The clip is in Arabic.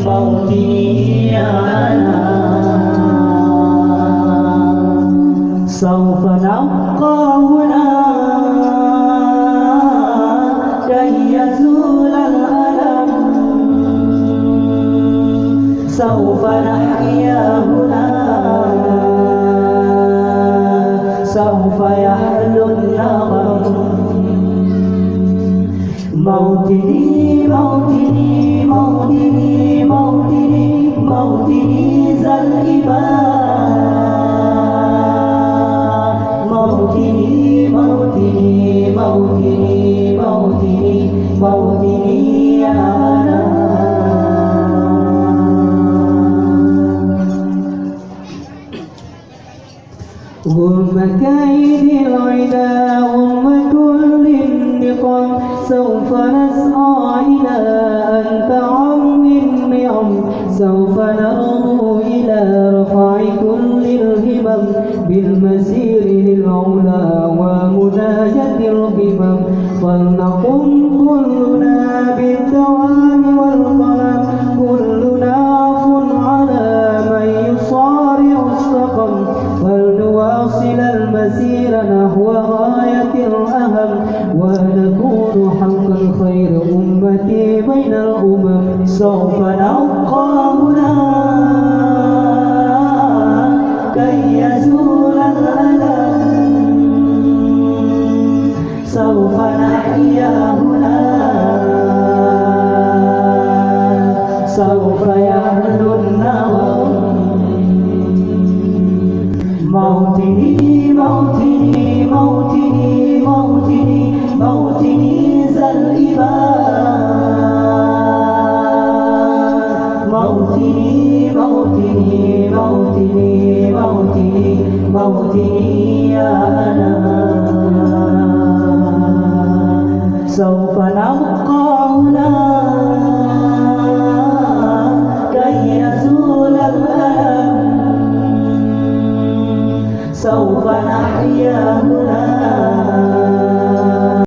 موطني يا أنا سوف نبقى هنا كي يزول الألم سوف نحيا هنا سوف يحلو النغم موطني موطني موطني موطني موطني ذا الإيمان موطني موطني موطني موطني موطني يا أنا غم كيد العدا غم كل النقم سوف نسعى إلى أن تعم النعم سوف نرجو إلى رفع كل الهمم بالمسير للعلا ومناجاة القمم فلنقم كلنا بالدوام والقلم كلنا عفو على من يصارع السقم فلنواصل المسير نحو غاية الأهم ونكون حق الخير أمتي بين الأمم سوف نبقى هنا كي يزول الألم سوف نحيا هنا سوف يحلو النغم موطني موطني موطني موطني موطني ذا الإيمان موطني موطني موطني موطني موطني يا أنا سوف نبقى هنا كي يزول الألم سوف نحيا هنا